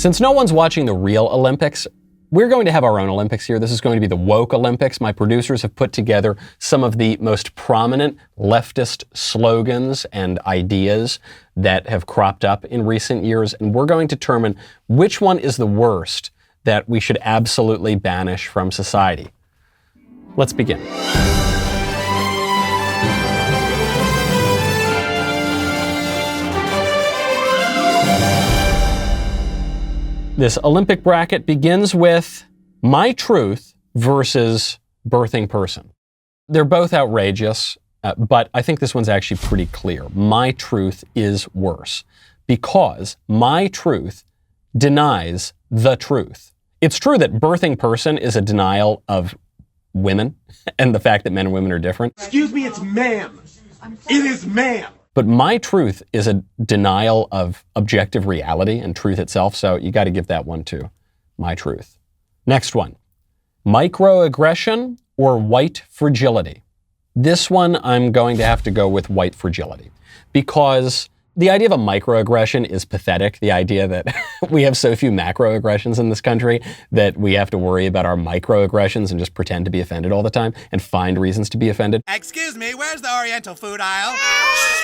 Since no one's watching the real Olympics, we're going to have our own Olympics here. This is going to be the woke Olympics. My producers have put together some of the most prominent leftist slogans and ideas that have cropped up in recent years, and we're going to determine which one is the worst that we should absolutely banish from society. Let's begin. This Olympic bracket begins with my truth versus birthing person. They're both outrageous, but I think this one's actually pretty clear. My truth is worse because my truth denies the truth. It's true that birthing person is a denial of women and the fact that men and women are different. Excuse me, it's ma'am. It is ma'am. But my truth is a denial of objective reality and truth itself, so you got to give that one to my truth. Next one, microaggression or white fragility. This one I'm going to have to go with white fragility because the idea of a microaggression is pathetic. The idea that we have so few macroaggressions in this country that we have to worry about our microaggressions and just pretend to be offended all the time and find reasons to be offended. Excuse me, where's the Oriental food aisle?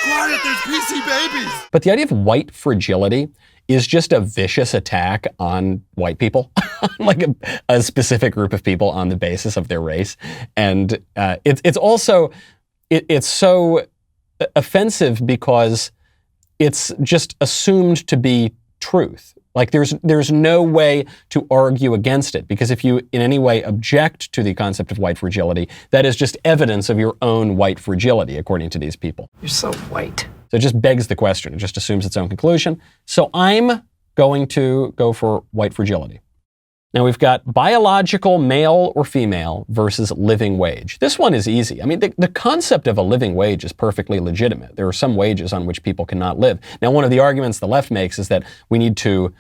Quiet, there's PC babies. But the idea of white fragility is just a vicious attack on white people, like a specific group of people on the basis of their race. And it's also so offensive because it's just assumed to be truth. Like there's no way to argue against it because if you in any way object to the concept of white fragility, that is just evidence of your own white fragility, according to these people. You're so white. So it just begs the question. It just assumes its own conclusion. So I'm going to go for white fragility. Now we've got biological male or female versus living wage. This one is easy. I mean, the concept of a living wage is perfectly legitimate. There are some wages on which people cannot live. Now, one of the arguments the left makes is that we need to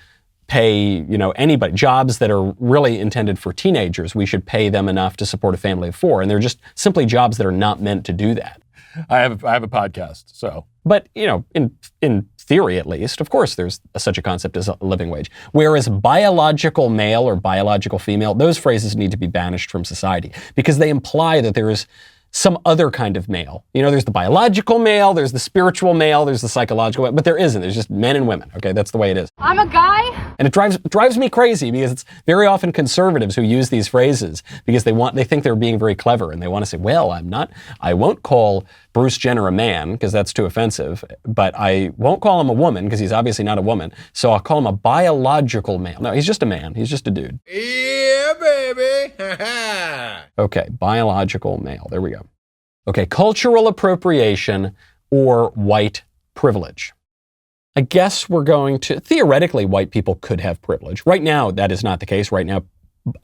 pay, anybody, jobs that are really intended for teenagers, we should pay them enough to support a family of four. And they're just simply jobs that are not meant to do that. I have a podcast, so. But, in theory at least, of course there's such a concept as a living wage. Whereas biological male or biological female, those phrases need to be banished from society because they imply that there is some other kind of male. There's the biological male, there's the spiritual male, there's the psychological male, but there isn't. There's just men and women, okay? That's the way it is. I'm a guy. And it drives me crazy because it's very often conservatives who use these phrases because they think they're being very clever and they want to say, well, I won't call Bruce Jenner a man because that's too offensive, but I won't call him a woman because he's obviously not a woman, so I'll call him a biological male. No, he's just a man. He's just a dude. Yeah, baby. Okay, biological male. There we go. Okay, cultural appropriation or white privilege. I guess we're going to, theoretically, white people could have privilege. Right now, that is not the case. Right now,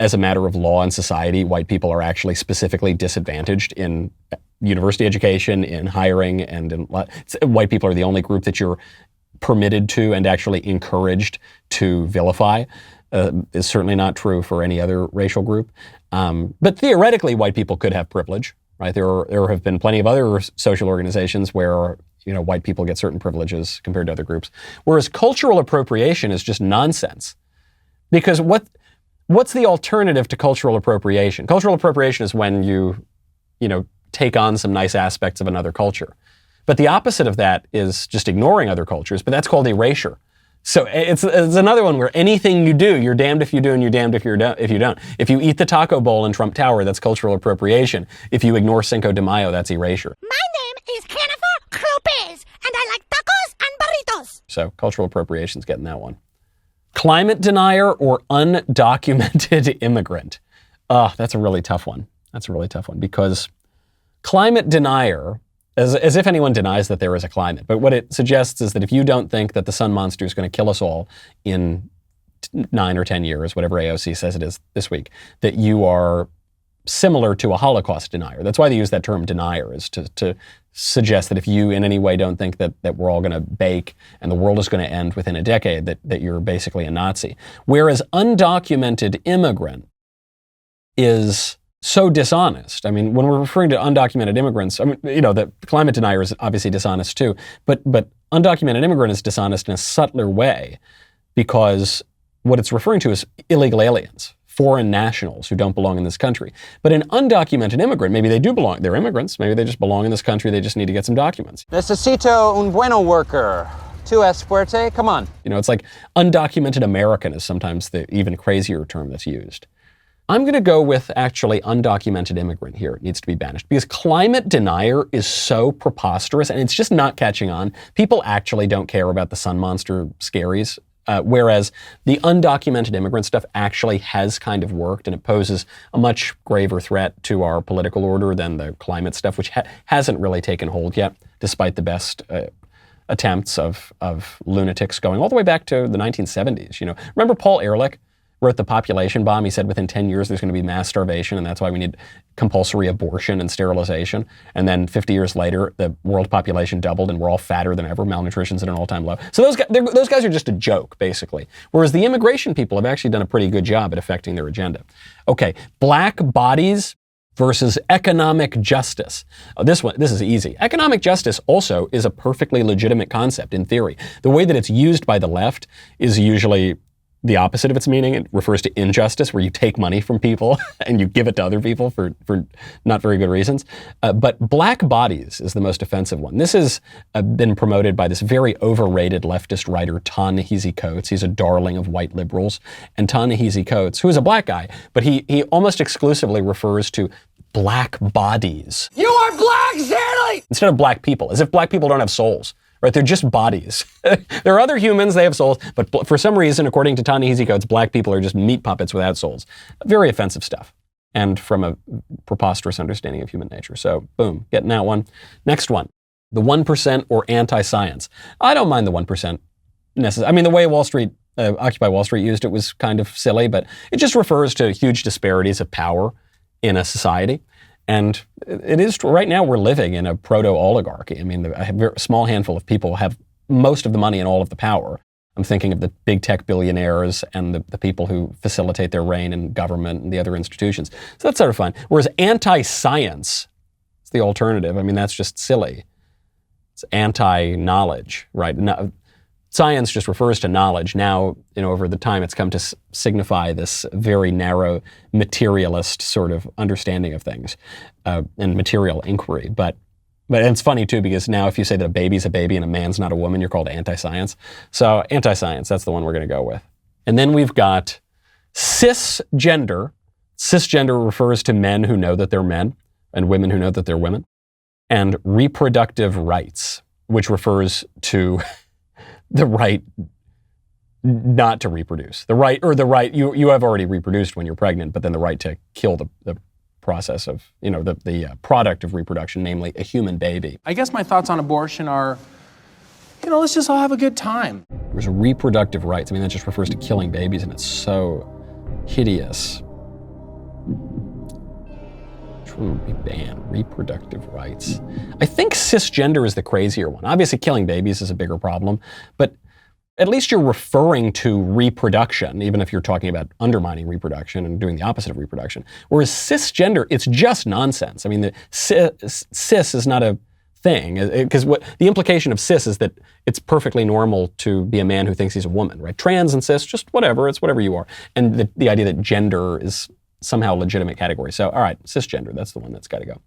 as a matter of law and society, white people are actually specifically disadvantaged in university education, in hiring, and white people are the only group that you're permitted to and actually encouraged to vilify. Is certainly not true for any other racial group. But theoretically, white people could have privilege, right? There have been plenty of other social organizations where white people get certain privileges compared to other groups. Whereas cultural appropriation is just nonsense. Because what's the alternative to cultural appropriation? Cultural appropriation is when you take on some nice aspects of another culture. But the opposite of that is just ignoring other cultures, but that's called erasure. So it's another one where anything you do, you're damned if you do and you're damned if you don't. If you eat the taco bowl in Trump Tower, that's cultural appropriation. If you ignore Cinco de Mayo, that's erasure. My name is Jennifer Lopez, and I like tacos and burritos. So cultural appropriation's getting that one. Climate denier or undocumented immigrant. That's a really tough one. That's a really tough one because climate denier, as if anyone denies that there is a climate. But what it suggests is that if you don't think that the sun monster is going to kill us all in 9 or 10 years, whatever AOC says it is this week, that you are similar to a Holocaust denier. That's why they use that term denier, is to suggest that if you in any way don't think that we're all going to bake and the world is going to end within a decade, that you're basically a Nazi. Whereas undocumented immigrant is so dishonest. I mean, when we're referring to undocumented immigrants, the climate denier is obviously dishonest too, but undocumented immigrant is dishonest in a subtler way because what it's referring to is illegal aliens, foreign nationals who don't belong in this country. But an undocumented immigrant, maybe they do belong, they're immigrants, maybe they just belong in this country, they just need to get some documents. Necesito un bueno worker. Tu es fuerte? Come on. You know, it's like undocumented American is sometimes the even crazier term that's used. I'm going to go with actually undocumented immigrant here. It needs to be banished because climate denier is so preposterous and it's just not catching on. People actually don't care about the sun monster scaries, whereas the undocumented immigrant stuff actually has kind of worked and it poses a much graver threat to our political order than the climate stuff, which hasn't really taken hold yet, despite the best attempts of lunatics going all the way back to the 1970s. You know, remember Paul Ehrlich wrote The Population Bomb? He said within 10 years there's going to be mass starvation and that's why we need compulsory abortion and sterilization. And then 50 years later, the world population doubled and we're all fatter than ever. Malnutrition's at an all-time low. So those guys are just a joke, basically. Whereas the immigration people have actually done a pretty good job at affecting their agenda. Okay, black bodies versus economic justice. This is easy. Economic justice also is a perfectly legitimate concept in theory. The way that it's used by the left is usually the opposite of its meaning. It refers to injustice, where you take money from people and you give it to other people for not very good reasons. But black bodies is the most offensive one. This has been promoted by this very overrated leftist writer, Ta-Nehisi Coates. He's a darling of white liberals. And Ta-Nehisi Coates, who is a black guy, but he almost exclusively refers to black bodies. You are black, Stanley! Instead of black people, as if black people don't have souls. Right, they're just bodies. There are other humans, they have souls, but for some reason, according to Ta-Nehisi Coates, black people are just meat puppets without souls. Very offensive stuff, and from a preposterous understanding of human nature. So, boom, getting that one. Next one, the 1% or anti-science. I don't mind the 1% necessarily. I mean, the way Wall Street, Occupy Wall Street used it was kind of silly, but it just refers to huge disparities of power in a society. And it is, right now we're living in a proto-oligarchy. I mean, a very small handful of people have most of the money and all of the power. I'm thinking of the big tech billionaires and the people who facilitate their reign in government and the other institutions. So that's sort of fun. Whereas anti-science is the alternative. I mean, that's just silly. It's anti-knowledge, right? No, science just refers to knowledge. Now, you know, over the time, it's come to signify this very narrow materialist sort of understanding of things and material inquiry. But it's funny too, because now if you say that a baby's a baby and a man's not a woman, you're called anti-science. So anti-science, that's the one we're going to go with. And then we've got cisgender. Cisgender refers to men who know that they're men and women who know that they're women. And reproductive rights, which refers to the right not to reproduce. The right, you have already reproduced when you're pregnant, but then the right to kill the process of, you know, the product of reproduction, namely a human baby. I guess my thoughts on abortion are, you know, let's just all have a good time. There's reproductive rights. I mean, that just refers to killing babies, and it's so hideous. Which one would be banned? Reproductive rights. I think cisgender is the crazier one. Obviously, killing babies is a bigger problem, but at least you're referring to reproduction, even if you're talking about undermining reproduction and doing the opposite of reproduction. Whereas cisgender, it's just nonsense. I mean, the cis is not a thing, because what the implication of cis is that it's perfectly normal to be a man who thinks he's a woman, right? Trans and cis, just whatever, it's whatever you are. And the idea that gender is somehow a legitimate category. So, all right, cisgender, that's the one that's got to go.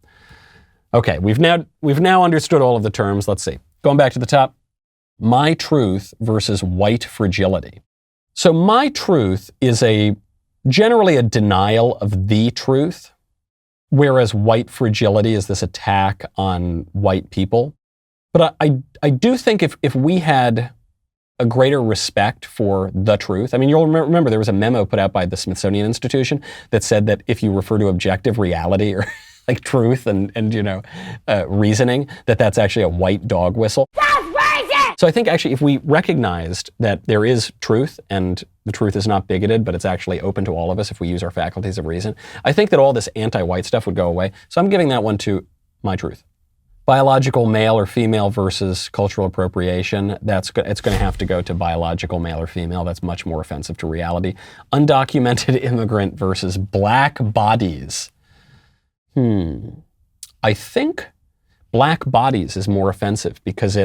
Okay, we've now understood all of the terms. Let's see. Going back to the top. My truth versus white fragility. So my truth is generally a denial of the truth, whereas white fragility is this attack on white people. But I do think if we had a greater respect for the truth, I mean, you'll remember there was a memo put out by the Smithsonian Institution that said that if you refer to objective reality or like truth and reasoning, that's actually a white dog whistle. So I think actually if we recognized that there is truth and the truth is not bigoted, but it's actually open to all of us if we use our faculties of reason, I think that all this anti-white stuff would go away. So I'm giving that one to my truth. Biological male or female versus cultural appropriation, it's going to have to go to biological male or female. That's much more offensive to reality. Undocumented immigrant versus black bodies. I think black bodies is more offensive because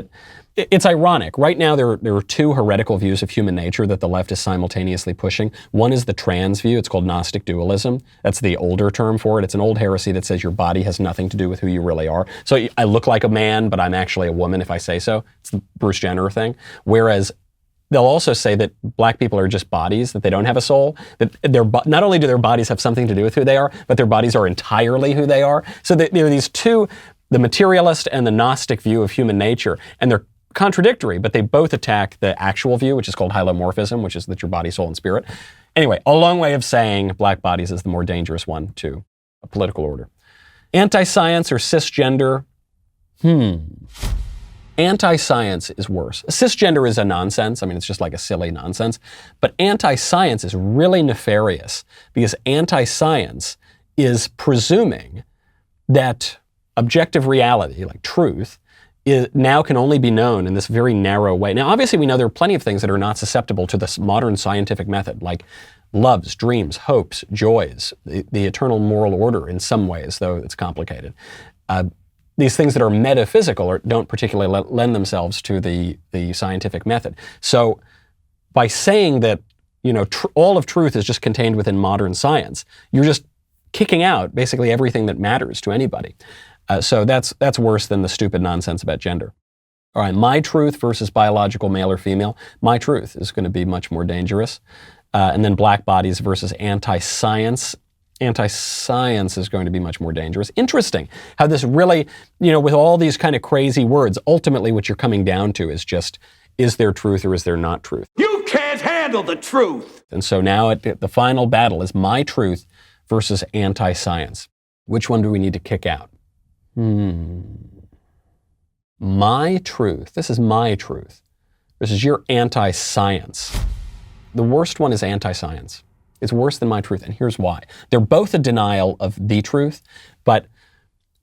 it's ironic. Right now, there are two heretical views of human nature that the left is simultaneously pushing. One is the trans view. It's called Gnostic dualism. That's the older term for it. It's an old heresy that says your body has nothing to do with who you really are. So I look like a man, but I'm actually a woman if I say so. It's the Bruce Jenner thing. Whereas they'll also say that black people are just bodies, that they don't have a soul, that not only do their bodies have something to do with who they are, but their bodies are entirely who they are. So there are these two, the materialist and the Gnostic view of human nature, and they're contradictory, but they both attack the actual view, which is called hylomorphism, which is that your body, soul, and spirit. Anyway, a long way of saying black bodies is the more dangerous one to a political order. Anti-science or cisgender? Anti-science is worse. Cisgender is a nonsense. I mean, it's just like a silly nonsense. But anti-science is really nefarious because anti-science is presuming that objective reality, like truth, now can only be known in this very narrow way. Now, obviously, we know there are plenty of things that are not susceptible to this modern scientific method, like loves, dreams, hopes, joys, the eternal moral order in some ways, though it's complicated. These things that are metaphysical don't particularly lend themselves to the scientific method. So by saying that, all of truth is just contained within modern science, you're just kicking out basically everything that matters to anybody. So that's worse than the stupid nonsense about gender. All right, my truth versus biological male or female. My truth is going to be much more dangerous. And then black bodies versus anti-science. Anti-science is going to be much more dangerous. Interesting how this really, with all these kind of crazy words, ultimately what you're coming down to is just, is there truth or is there not truth? You can't handle the truth. And so now the final battle is my truth versus anti-science. Which one do we need to kick out? My truth, this is my truth, versus your anti-science. The worst one is anti-science. It's worse than my truth, and here's why. They're both a denial of the truth, but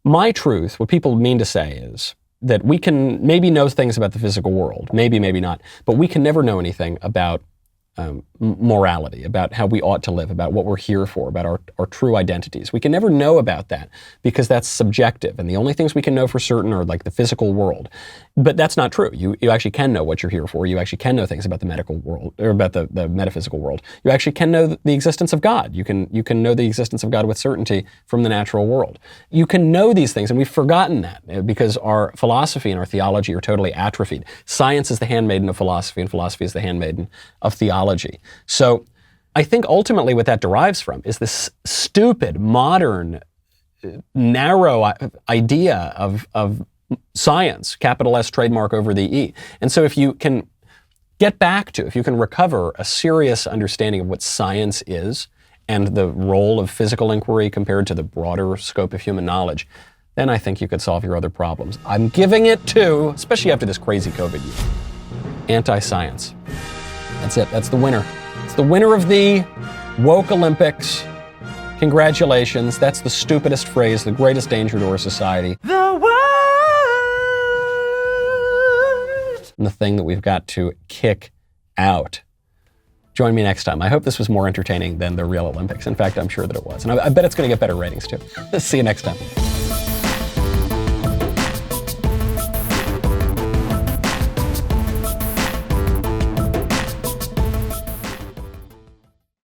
my truth, what people mean to say is that we can maybe know things about the physical world, maybe not, but we can never know anything about morality, about how we ought to live, about what we're here for, about our true identities. We can never know about that because that's subjective, and the only things we can know for certain are like the physical world. But that's not true. You actually can know what you're here for. You actually can know things about the medical world, or about the metaphysical world. You actually can know the existence of God. You can know the existence of God with certainty from the natural world. You can know these things, and we've forgotten that because our philosophy and our theology are totally atrophied. Science is the handmaiden of philosophy, and philosophy is the handmaiden of theology. So I think ultimately what that derives from is this stupid, modern, narrow idea of science, capital S trademark over the E. And so if you can if you can recover a serious understanding of what science is and the role of physical inquiry compared to the broader scope of human knowledge, then I think you could solve your other problems. I'm giving it to, especially after this crazy COVID year, anti-science. That's it. That's the winner. It's the winner of the woke Olympics. Congratulations. That's the stupidest phrase, the greatest danger to our society. The world. And the thing that we've got to kick out. Join me next time. I hope this was more entertaining than the real Olympics. In fact, I'm sure that it was. And I bet it's going to get better ratings too. See you next time.